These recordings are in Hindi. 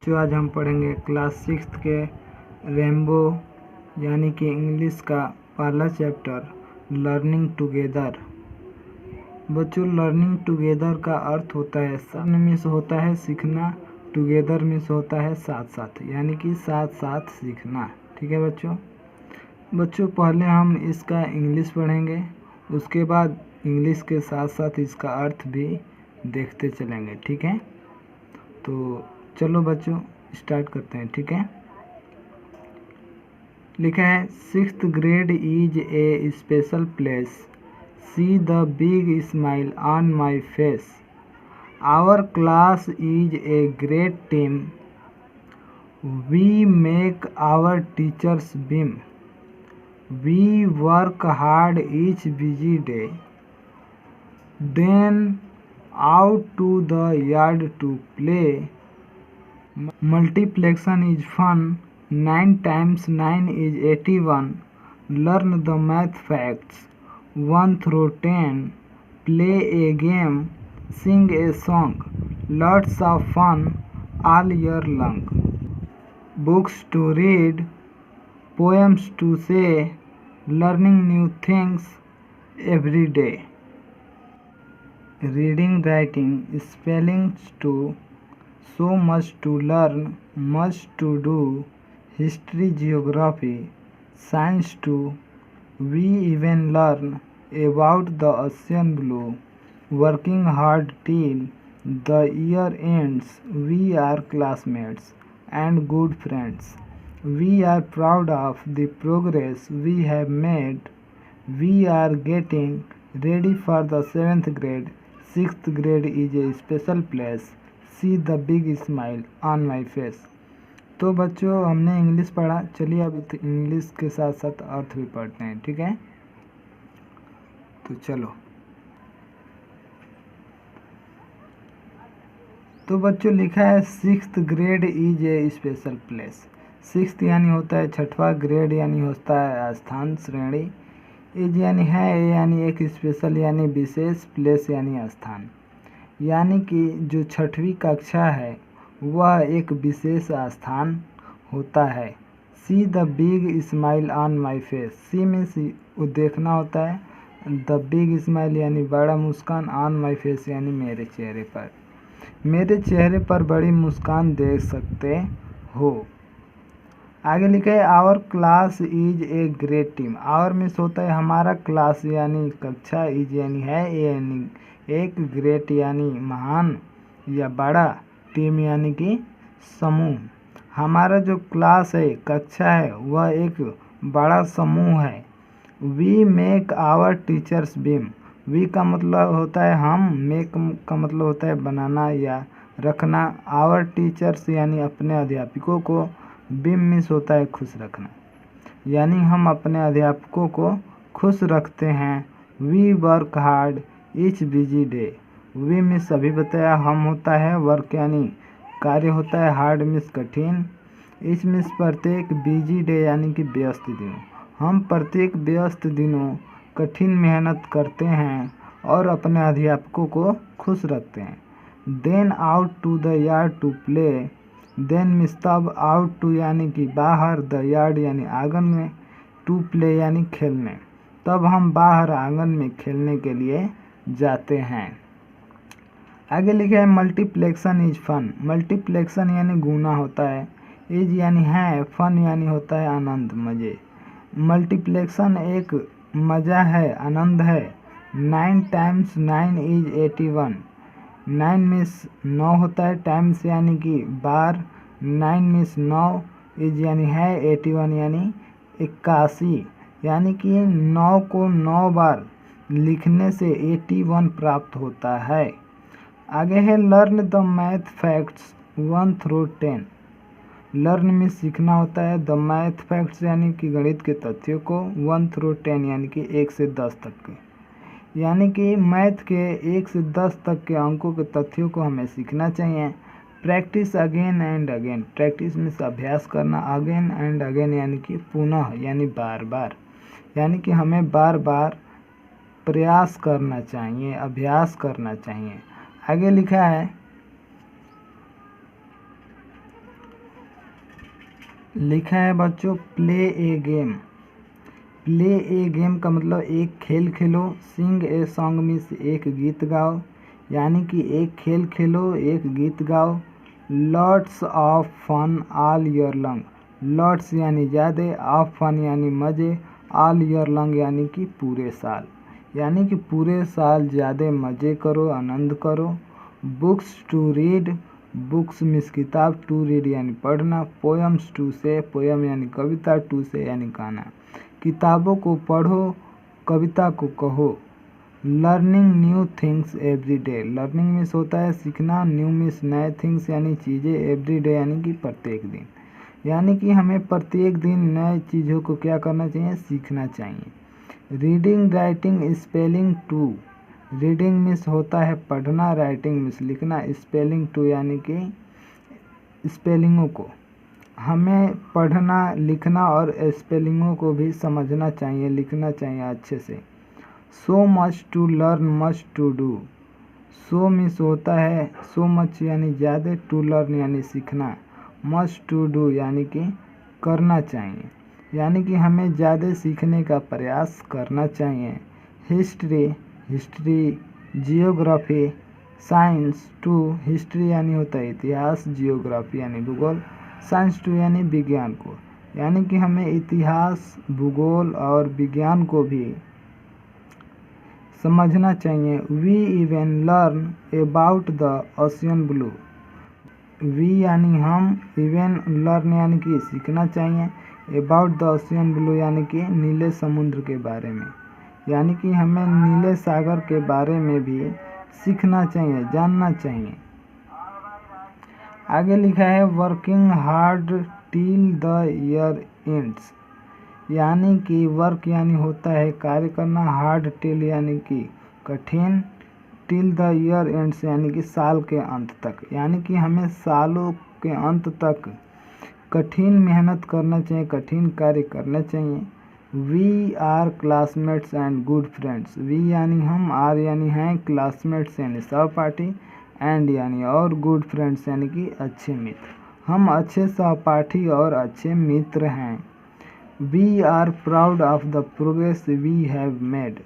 बच्चों आज हम पढ़ेंगे क्लास 6 के रेनबो यानी कि इंग्लिश का पहला चैप्टर लर्निंग टुगेदर। बच्चों लर्निंग टुगेदर का अर्थ होता है मीन्स होता है सीखना, टुगेदर मीन्स होता है साथ साथ, यानी कि साथ साथ सीखना। ठीक है बच्चों पहले हम इसका इंग्लिश पढ़ेंगे, उसके बाद इंग्लिश के साथ साथ इसका अर्थ भी देखते चलेंगे। ठीक है, तो चलो बच्चों स्टार्ट करते हैं। ठीक है, लिखा है 6th grade is a special place, see the big smile on my face, our class is a great team, we make our teachers beam, we work hard each busy day, then out to the yard to play, multiplication is fun, 9 times 9 is 81, learn the math facts 1 through 10, play a game, sing a song, lots of fun all year long, books to read, poems to say, learning new things every day, reading, writing, spelling too, so much to learn, much to do, history, geography, science too, we even learn about the ocean blue, working hard till the year ends, we are classmates and good friends, we are proud of the progress we have made, we are getting ready for the 7th grade, 6th grade is a special place, see the big smile on my face। तो बच्चों हमने इंग्लिश पढ़ा, चलिए अब इंग्लिश के साथ साथ अर्थ भी पढ़ते हैं। ठीक है, तो चलो। तो बच्चों लिखा है 6th grade is a special place. 6th यानी होता है छठवां, ग्रेड यानी होता है स्थान, श्रेणी, इज यानी है, यानी एक स्पेशल यानी विशेष, प्लेस यानी स्थान, यानी कि जो छठवीं कक्षा है वह एक विशेष स्थान होता है। See the big smile on my face, see means देखना होता है, द बिग स्माइल यानी बड़ा मुस्कान, ऑन माई फेस यानी मेरे चेहरे पर, मेरे चेहरे पर बड़ी मुस्कान देख सकते हो। आगे लिखा है our class is a great team. Our means होता है हमारा, क्लास यानी कक्षा, इज यानी है, ए यानी एक, ग्रेट यानी महान या बड़ा, टीम यानी कि समूह। हमारा जो क्लास है, कक्षा है, वह एक बड़ा समूह है। We make our teachers beam. We का मतलब होता है हम, मेक का मतलब होता है बनाना या रखना, आवर टीचर्स यानी अपने अध्यापकों को, बीम मीन्स होता है खुश रखना, यानी हम अपने अध्यापकों को खुश रखते हैं। We work hard each busy day. We means अभी बताया, हम होता है, वर्क यानी कार्य होता है, हार्ड मीन्स कठिन, ईच मीन्स प्रत्येक, बिजी डे यानी कि व्यस्त दिनों, हम प्रत्येक व्यस्त दिनों कठिन मेहनत करते हैं और अपने अध्यापकों को खुश रखते हैं। Then out to the yard to play. Then means तब, आउट टू यानी कि बाहर, द यार्ड यानी आंगन में, टू प्ले यानी खेलने, तब हम बाहर आंगन में खेलने के लिए जाते हैं। आगे लिखा है मल्टीप्लेक्शन इज फन। मल्टीप्लेक्शन यानी गुना होता है, इज यानी है, फन यानी होता है आनंद, मज़े। मल्टीप्लेक्शन एक मज़ा है, आनंद है। 9 times 9 इज 81। 9 मीन्स 9 होता है, टाइम्स यानी कि बार, 9 मीन्स 9, इज यानी है, 81 यानी 81, यानी कि 9 को 9 बार लिखने से 81 प्राप्त होता है। आगे है learn the math facts 1 through 10। Learn में सीखना होता है, द मैथ फैक्ट्स यानी कि गणित के तथ्यों को, 1 through 10 यानी कि 1 से 10 तक के, यानी कि मैथ के 1 से 10 तक के अंकों के तथ्यों को हमें सीखना चाहिए। Practice again and again. Practice में अभ्यास करना, अगेन एंड अगेन यानी कि पुनः यानी बार बार, यानी कि हमें बार बार प्रयास करना चाहिए, अभ्यास करना चाहिए। आगे लिखा है लिखा है बच्चों प्ले ए गेम। प्ले ए गेम का मतलब एक खेल खेलो। सिंग ए सॉन्ग मीन्स एक गीत गाओ, यानी कि एक खेल खेलो एक गीत गाओ। Lots of fun all year long. Lots यानी ज़्यादा, ऑफ फन यानी मज़े, ऑल ईयर लॉन्ग यानी कि पूरे साल, यानी कि पूरे साल ज़्यादा मज़े करो, आनंद करो। Books to read. Books means किताब, टू रीड यानी पढ़ना। पोएम्स टू से, पोएम यानी कविता, टू से यानी गाना। किताबों को पढ़ो, कविता को कहो। Learning new things every day. Learning means होता है सीखना, न्यू मीन्स नए, थिंग्स यानी चीज़ें, एवरी डे यानी कि प्रत्येक दिन, यानी कि हमें प्रत्येक दिन नए चीज़ों को क्या करना चाहिए, सीखना चाहिए। Reading writing spelling too. Reading means होता है पढ़ना, राइटिंग मीन्स लिखना, स्पेलिंग टू यानी कि स्पेलिंगों को हमें पढ़ना, लिखना और स्पेलिंगों को भी समझना चाहिए, लिखना चाहिए अच्छे से। So much to learn, much to do. So means होता है सो मच यानी ज़्यादा, टू लर्न यानी सीखना, मच टू डू यानी कि करना चाहिए, यानी कि हमें ज़्यादा सीखने का प्रयास करना चाहिए। History, history, geography, science too. History यानी होता है इतिहास, जियोग्राफी यानी भूगोल, साइंस टू यानी विज्ञान को, यानी कि हमें इतिहास, भूगोल और विज्ञान को भी समझना चाहिए। We even learn about the ocean blue. We यानी हम, इवन लर्न यानी कि सीखना चाहिए, अबाउट द ओशियन ब्लू यानी कि नीले समुद्र के बारे में, यानी कि हमें नीले सागर के बारे में भी सीखना चाहिए, जानना चाहिए। आगे लिखा है working hard till the year ends, यानी कि वर्क यानी होता है कार्य करना, हार्ड टिल यानी कि कठिन, टिल द ईयर एंड्स यानी कि साल के अंत तक, यानी कि हमें सालों के अंत तक कठिन मेहनत करना चाहिए, कठिन कार्य करना चाहिए। We are classmates and good friends. We यानी हम, आर यानी हैं, क्लासमेट्स यानी सहपाठी, एंड यानी और, गुड फ्रेंड्स यानी कि अच्छे मित्र। हम अच्छे सहपाठी और अच्छे मित्र हैं। We are proud of the progress we have made.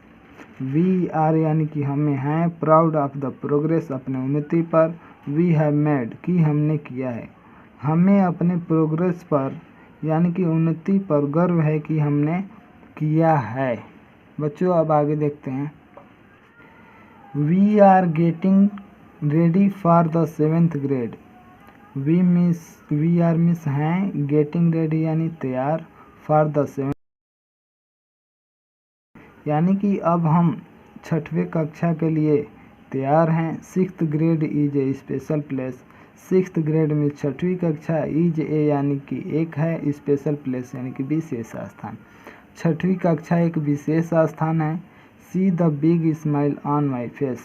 We are यानी कि हमें हैं, प्राउड ऑफ द प्रोग्रेस अपने उन्नति पर, वी हैव मेड कि हमने किया है, हमें अपने प्रोग्रेस पर यानी कि उन्नति पर गर्व है कि हमने किया है। बच्चों अब आगे देखते हैं। We are getting ready for the 7th grade. We are मिस हैं, गेटिंग रेडी यानी तैयार, फॉर द 7th यानी कि अब हम 6वीं कक्षा के लिए तैयार हैं। 6th grade is a special place. 6th grade में 6वीं कक्षा, इज ए यानी कि एक है, स्पेशल प्लेस यानी कि विशेष स्थान। 6वीं कक्षा एक विशेष स्थान है। See the big smile on my face.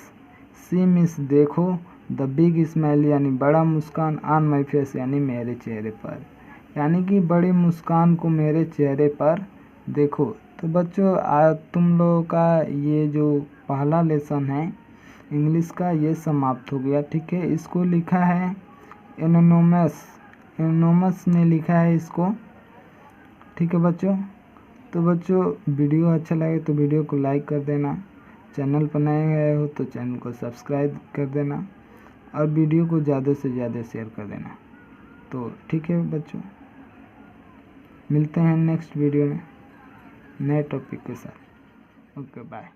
See means देखो, द बिग स्माइल यानी बड़ा मुस्कान, ऑन माई फेस यानी मेरे चेहरे पर, यानी कि बड़ी मुस्कान को मेरे चेहरे पर देखो। तो बच्चों आज तुम लोगों का ये जो पहला लेसन है इंग्लिश का ये समाप्त हो गया, ठीक है। इसको लिखा है एनोनोमस, एनोनोमस ने लिखा है इसको, ठीक है बच्चों। तो बच्चों वीडियो अच्छा लगे तो वीडियो को लाइक कर देना, चैनल पर नए गए हो तो चैनल को सब्सक्राइब कर देना और वीडियो को ज़्यादा से ज़्यादा शेयर कर देना। तो ठीक है बच्चों, मिलते हैं नेक्स्ट वीडियो में नए टॉपिक के साथ। Okay bye.